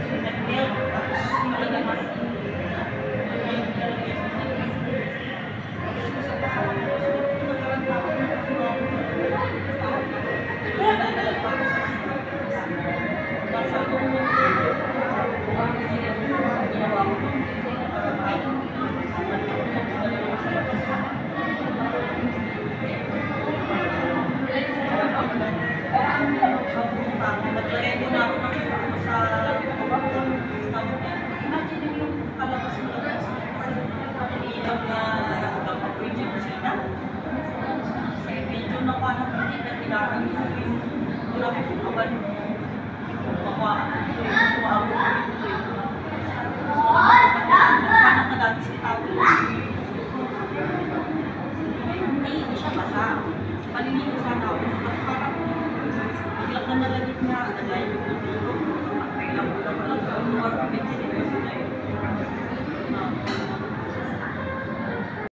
nag-milk, tapos nilagay mas naglagay mo na ako ng ano sa imagine yung palabas mo na iiyak na pwede mo sila kasi medyo na paano hindi na kailangan yung wala ko kung kaban mawaan ito yung sumaabot ito nagkanak na dati si tao hindi siya basa paliligo sana ako kasi parang biglang na nalagit na alay yung tulog